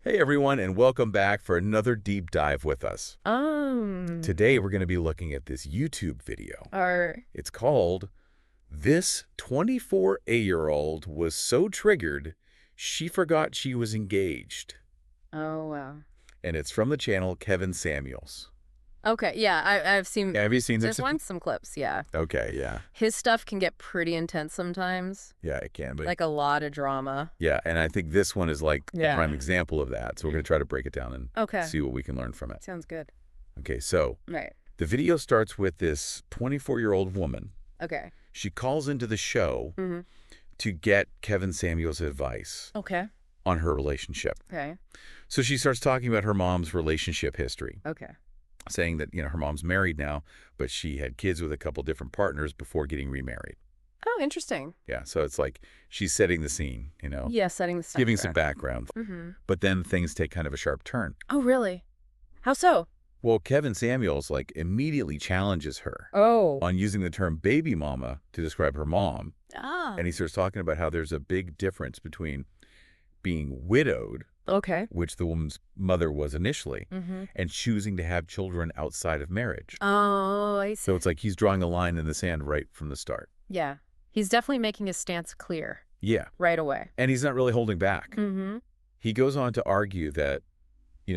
Hey everyone, and welcome back for another deep dive with us. Um, Today we're going to be looking at this YouTube video. or It's called This 24-year-old Was So Triggered She Forgot She Was Engaged. oh wow. And it's from the channel Kevin Samuels. Okay, yeah, I've seen Yeah, have you seen this? just watched some clips, yeah. Okay, yeah. His stuff can get pretty intense sometimes, Yeah, it can be. like a lot of drama. Yeah, and I think this one is like a Yeah. prime example of that. So we're going to try to break it down and Okay, see what we can learn from it. sounds good. Okay, so Right. the video starts with this 24-year-old woman. Okay. She calls into the show Mm-hmm. to get Kevin Samuels' advice Okay. on her relationship. Okay. So she starts talking about her mom's relationship history, Okay. saying that, her mom's married now, but she had kids with a couple different partners before getting remarried. Oh, interesting. Yeah, so it's like she's setting the scene, Yeah, setting the giving some background. Mm-hmm. But then things take kind of a sharp turn. Oh, really? How so? Well, Kevin Samuels, immediately challenges her Oh. on using the term baby mama to describe her mom. Ah. And he starts talking about how there's a big difference between being widowed, Okay. which the woman's mother was initially, Mm-hmm. and choosing to have children outside of marriage. Oh, I see. So it's like he's drawing a line in the sand right from the start. Yeah. He's definitely making his stance clear Yeah. right away. And he's not really holding back. Mm-hmm. He goes on to argue that,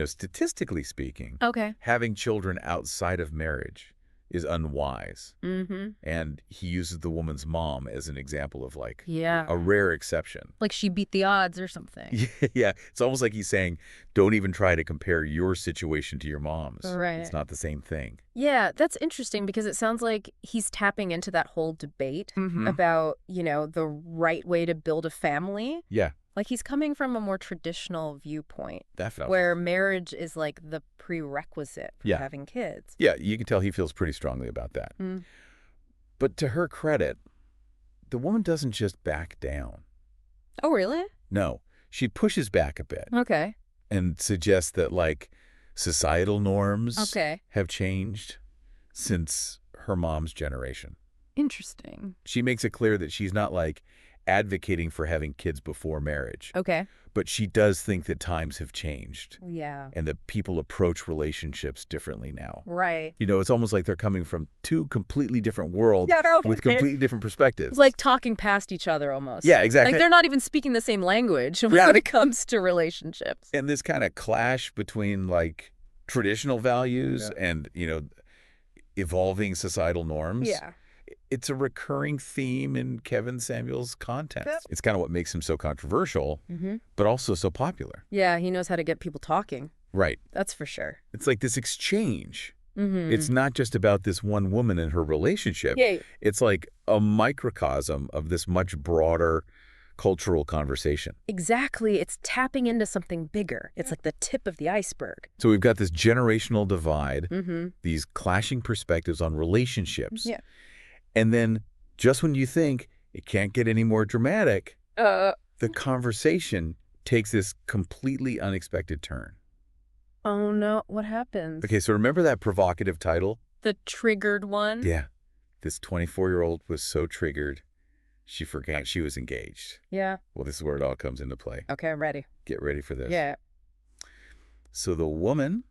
statistically speaking, Okay. having children outside of marriage is unwise. Mm-hmm. And he uses the woman's mom as an example of Yeah. a rare exception. Like she beat the odds or something. Yeah, it's almost like he's saying, don't even try to compare your situation to your mom's. Right. It's not the same thing. Yeah, that's interesting because it sounds like he's tapping into that whole debate Mm-hmm. about, the right way to build a family. Yeah, Like he's coming from a more traditional viewpoint definitely. where marriage is like the prerequisite for Yeah. having kids. Yeah, you can tell he feels pretty strongly about that. Mm. But to her credit, the woman doesn't just back down. Oh, really? No, she pushes back a bit Okay. and suggests that, societal norms Okay. have changed since her mom's generation. Interesting. She makes it clear that she's not, advocating for having kids before marriage, Okay. but she does think that times have changed Yeah. and that people approach relationships differently now. Right. It's almost like they're coming from two completely different worlds with completely different perspectives. It's like talking past each other almost. Yeah, exactly. Like they're not even speaking the same language when Yeah. it comes to relationships. And this kind of clash between, traditional values and, evolving societal norms. Yeah. It's a recurring theme in Kevin Samuels' content. Yep. It's kind of what makes him so controversial, Mm-hmm. but also so popular. Yeah, he knows how to get people talking. Right. That's for sure. It's like this exchange. Mm-hmm. It's not just about this one woman and her relationship. Yeah. It's like a microcosm of this much broader cultural conversation. Exactly. It's tapping into something bigger. It's like the tip of the iceberg. So we've got this generational divide, Mm-hmm. these clashing perspectives on relationships. Yeah. And then just when you think it can't get any more dramatic, the conversation takes this completely unexpected turn. Oh no, what happens? Okay, so remember that provocative title? The triggered one? Yeah. This 24-year-old was so triggered, she forgot she was engaged. Yeah. Well, this is where it all comes into play. Okay, I'm ready. Get ready for this. Yeah. So the woman,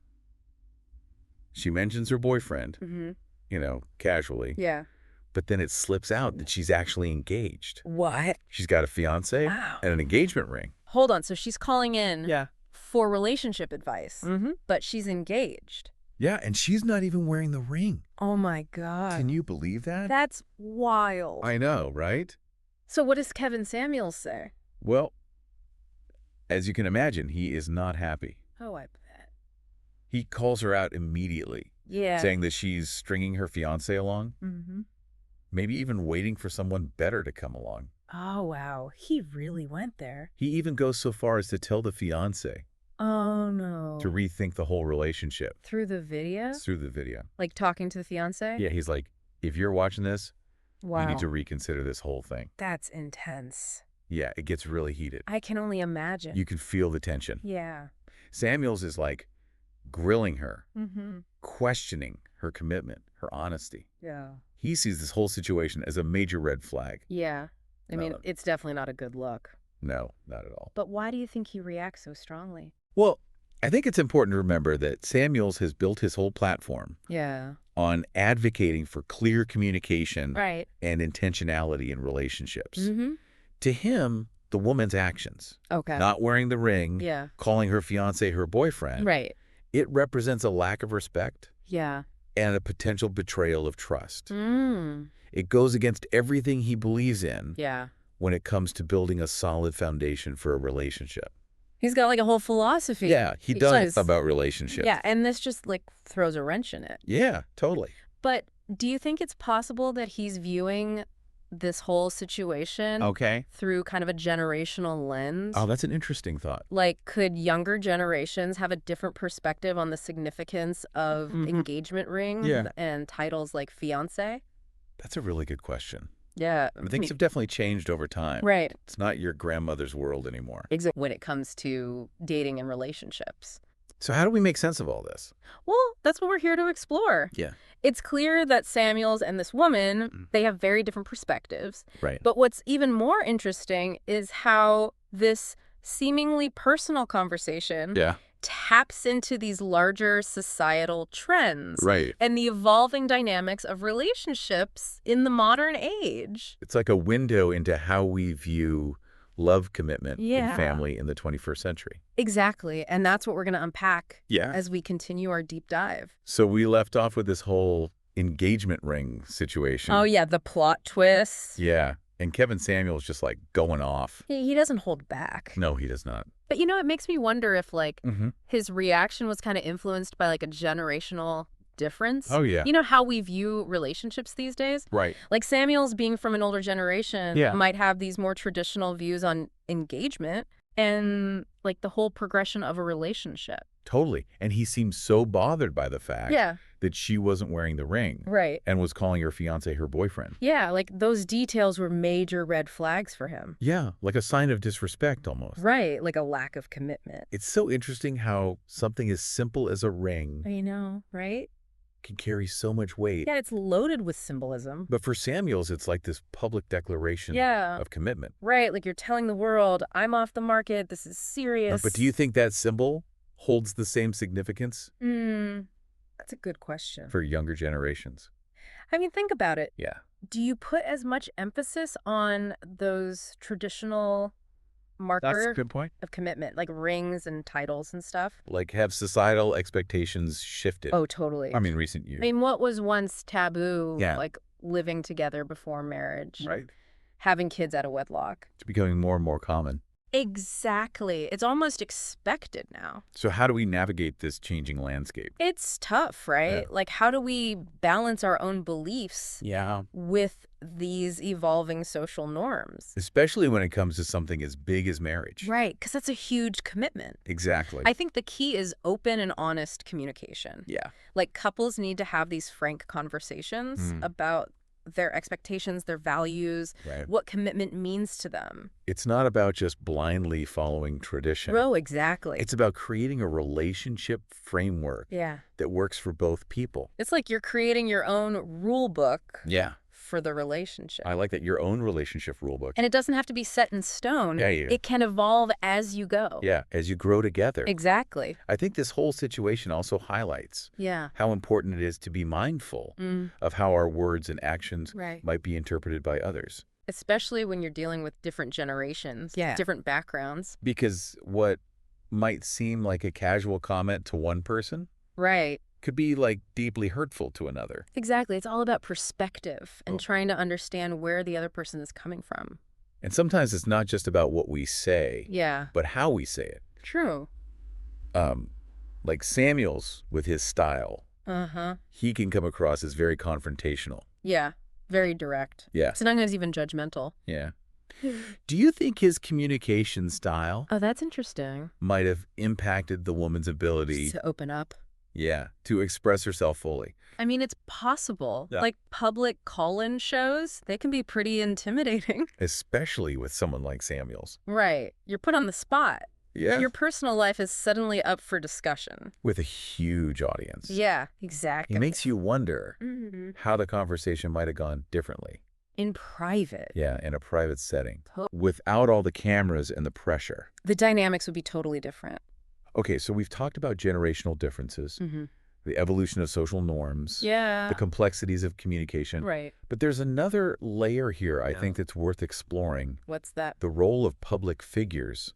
she mentions her boyfriend, Mm-hmm. casually, Yeah. but then it slips out that she's actually engaged. What? She's got a fiance Wow. and an engagement ring. Hold on. So she's calling in Yeah. for relationship advice, Mm-hmm. but she's engaged. Yeah, and she's not even wearing the ring. Oh my God. Can you believe that? That's wild. I know, right? So what does Kevin Samuels say? Well, as you can imagine, he is not happy. Oh, I bet. He calls her out immediately, Yeah. saying that she's stringing her fiance along, Mm-hmm. maybe even waiting for someone better to come along. Oh, wow. He really went there. He even goes so far as to tell the fiance Oh, no. to rethink the whole relationship Through the video? through the video. Like talking to the fiance? Yeah, he's like, if you're watching this, Wow. you need to reconsider this whole thing. That's intense. Yeah, it gets really heated. I can only imagine. You can feel the tension. Yeah. Samuels is grilling her, Mm-hmm. questioning her commitment, her honesty. Yeah. He sees this whole situation as a major red flag. Yeah. I mean, No. it's definitely not a good look. No, not at all. But why do you think he reacts so strongly? Well, I think it's important to remember that Samuels has built his whole platform Yeah. on advocating for clear communication Right. and intentionality in relationships. Mm-hmm. To him, the woman's actions, Okay. not wearing the ring, Yeah. calling her fiance her boyfriend, Right. it represents a lack of respect Yeah. and a potential betrayal of trust. Mm. It goes against everything he believes in Yeah. when it comes to building a solid foundation for a relationship. He's got like a whole philosophy. Yeah, he does about relationships. Yeah, and this just like throws a wrench in it. Yeah, totally. But do you think it's possible that he's viewing this whole situation Okay. through kind of a generational lens? Oh, that's an interesting thought. Like, could younger generations have a different perspective on the significance of engagement rings and titles like fiancé? That's a really good question. Yeah. Things have definitely changed over time. Right. It's not your grandmother's world anymore. Exactly. When it comes to dating and relationships. So how do we make sense of all this? Well, that's what we're here to explore. Yeah. It's clear that Samuels and this woman, they have very different perspectives. Right. But what's even more interesting is how this seemingly personal conversation taps into these larger societal trends Right. and the evolving dynamics of relationships in the modern age. It's like a window into how we view love, commitment, and family in the 21st century. Exactly. And that's what we're going to unpack Yeah. as we continue our deep dive. So we left off with this whole engagement ring situation. Oh, yeah. The plot twists. Yeah. And Kevin Samuels just like going off. He doesn't hold back. No, he does not. But, you know, it makes me wonder if, like, his reaction was kind of influenced by, like, a generational difference. Oh, yeah. You know how we view relationships these days? Right. Like, Samuels, being from an older generation, might have these more traditional views on engagement and, like, the whole progression of a relationship. Totally. And he seemed so bothered by the fact that she wasn't wearing the ring. Right. And was calling her fiance her boyfriend. Yeah, like those details were major red flags for him. Yeah, like a sign of disrespect almost. Right, like a lack of commitment. It's so interesting how something as simple as a ring I know, right? can carry so much weight. Yeah, it's loaded with symbolism. But for Samuels, it's like this public declaration of commitment. Right, like you're telling the world, I'm off the market, this is serious. But do you think that symbol holds the same significance? That's a good question. For younger generations? I mean, think about it. Yeah. Do you put as much emphasis on those traditional markers That's a good point. of commitment, like rings and titles and stuff? Like, have societal expectations shifted? Oh, totally. I mean, recent years. I mean, what was once taboo, Yeah. like living together before marriage, Right. having kids out of wedlock? It's becoming more and more common. Exactly. It's almost expected now. So how do we navigate this changing landscape? It's tough, right? Yeah. Like, how do we balance our own beliefs Yeah. with these evolving social norms? Especially when it comes to something as big as marriage. Right, because that's a huge commitment. Exactly. I think the key is open and honest communication. Yeah. Like, couples need to have these frank conversations about their expectations, their values, Right. what commitment means to them. It's not about just blindly following tradition. Oh, exactly. It's about creating a relationship framework that works for both people. It's like you're creating your own rule book Yeah. for the relationship. I like that, your own relationship rule book. And it doesn't have to be set in stone. Yeah. It can evolve as you go. Yeah, as you grow together. Exactly. I think this whole situation also highlights Yeah. how important it is to be mindful of how our words and actions might be interpreted by others. Especially when you're dealing with different generations, different backgrounds. Because what might seem like a casual comment to one person Right. could be like deeply hurtful to another. Exactly. It's all about perspective and trying to understand where the other person is coming from. And sometimes it's not just about what we say, but how we say it. True. Like Samuels with his style, he can come across as very confrontational. Yeah. Very direct. Yeah. Sometimes even judgmental. Yeah. Do you think his communication style Oh, that's interesting. might have impacted the woman's ability, To open up. to express herself fully? I mean, it's possible. Yeah. Like public call-in shows, they can be pretty intimidating. Especially with someone like Samuels. Right. You're put on the spot. Yeah. Your personal life is suddenly up for discussion. With a huge audience. Yeah, exactly. He makes you wonder Mhm. how the conversation might have gone differently. In private. Yeah, in a private setting. To- Without all the cameras and the pressure. The dynamics would be totally different. Okay, so we've talked about generational differences, the evolution of social norms, the complexities of communication. Right. But there's another layer here I think that's worth exploring. What's that? The role of public figures,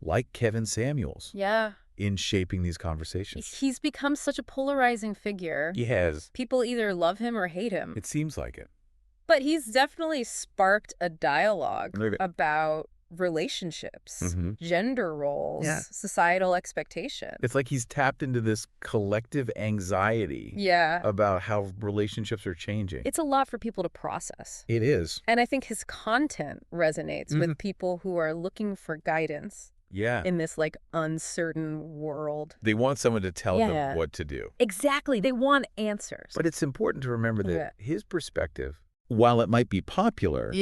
like Kevin Samuels, in shaping these conversations. He's become such a polarizing figure. He has. People either love him or hate him. It seems like it. But he's definitely sparked a dialogue about relationships, gender roles, societal expectations. It's like he's tapped into this collective anxiety about how relationships are changing. It's a lot for people to process. It is. And I think his content resonates with people who are looking for guidance in this like uncertain world. They want someone to tell them what to do. Exactly. They want answers. But it's important to remember that his perspective, while it might be popular,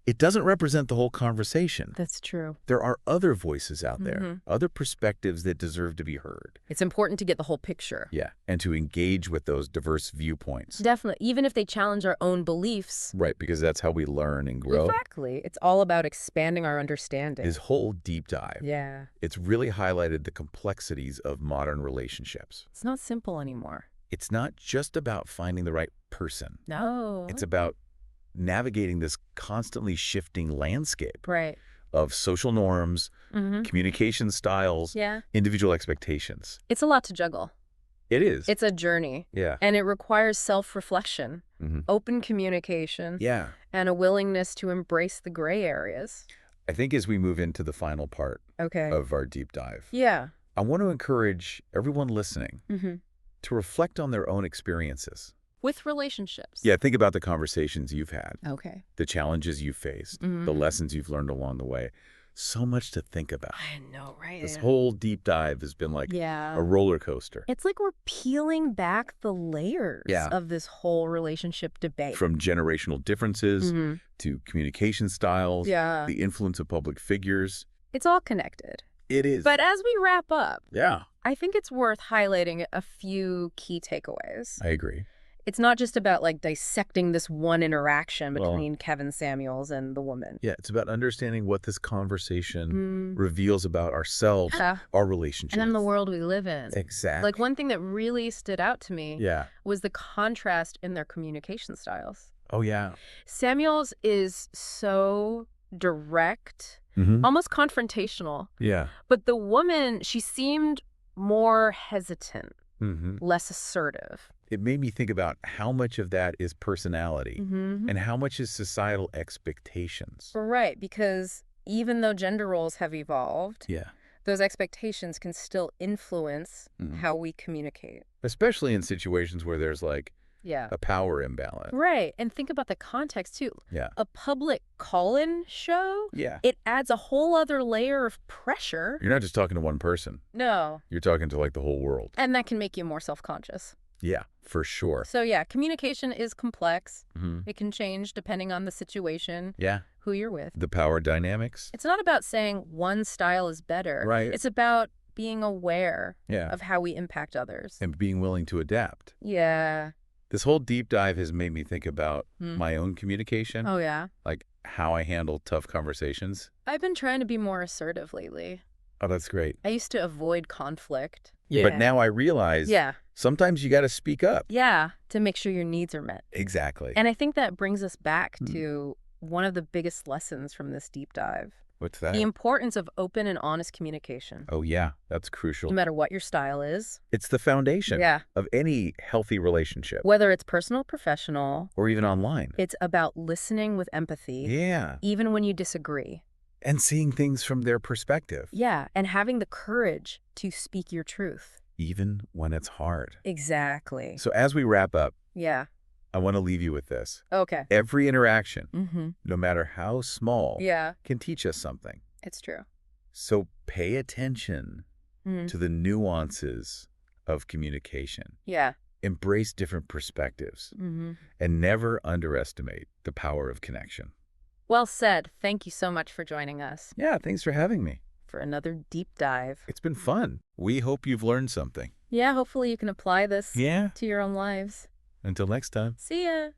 it doesn't represent the whole conversation. That's true. There are other voices out there, other perspectives that deserve to be heard. It's important to get the whole picture. Yeah, and to engage with those diverse viewpoints. Definitely, even if they challenge our own beliefs. Right, because that's how we learn and grow. Exactly. It's all about expanding our understanding. His whole deep dive. Yeah. It's really highlighted the complexities of modern relationships. It's not simple anymore. It's not just about finding the right person. No. It's about navigating this constantly shifting landscape of social norms, communication styles, individual expectations. It's a lot to juggle. It is. It's a journey. Yeah. And it requires self-reflection, open communication, and a willingness to embrace the gray areas. I think as we move into the final part of our deep dive, I want to encourage everyone listening to reflect on their own experiences. With relationships. Yeah, think about the conversations you've had. Okay. The challenges you've faced, the lessons you've learned along the way. So much to think about. I know, right? This whole deep dive has been like a roller coaster. It's like we're peeling back the layers of this whole relationship debate. From generational differences to communication styles, the influence of public figures. It's all connected. It is. But as we wrap up, I think it's worth highlighting a few key takeaways. I agree. It's not just about like dissecting this one interaction between Kevin Samuels and the woman. Yeah, it's about understanding what this conversation reveals about ourselves, our relationships. And then the world we live in. Exactly. Like one thing that really stood out to me was the contrast in their communication styles. Oh, yeah. Samuels is so direct, almost confrontational. Yeah. But the woman, she seemed more hesitant, less assertive. It made me think about how much of that is personality and how much is societal expectations. Right, because even though gender roles have evolved, those expectations can still influence how we communicate. Especially in situations where there's like a power imbalance. Right, and think about the context too. A public call-in show, it adds a whole other layer of pressure. You're not just talking to one person. No. You're talking to like the whole world. And that can make you more self-conscious. Yeah, for sure. So yeah, communication is complex. It can change depending on the situation, who you're with. The power dynamics. It's not about saying one style is better. Right. It's about being aware of how we impact others. And being willing to adapt. Yeah. This whole deep dive has made me think about my own communication. Oh, yeah? Like how I handle tough conversations. I've been trying to be more assertive lately. Oh, that's great. I used to avoid conflict. But now I realize sometimes you got to speak up. Yeah, to make sure your needs are met. Exactly. And I think that brings us back to one of the biggest lessons from this deep dive. What's that? The importance of open and honest communication. Oh, yeah, that's crucial. No matter what your style is. It's the foundation of any healthy relationship. Whether it's personal, professional. Or even online. It's about listening with empathy. Yeah. Even when you disagree. And seeing things from their perspective. Yeah, and having the courage to speak your truth. Even when it's hard. Exactly. So as we wrap up, I want to leave you with this. Okay. Every interaction, no matter how small, can teach us something. It's true. So pay attention to the nuances of communication. Yeah. Embrace different perspectives. And never underestimate the power of connection. Well said. Thank you so much for joining us. Yeah, thanks for having me. For another deep dive. It's been fun. We hope you've learned something. Yeah, hopefully you can apply this to your own lives. Until next time. See ya.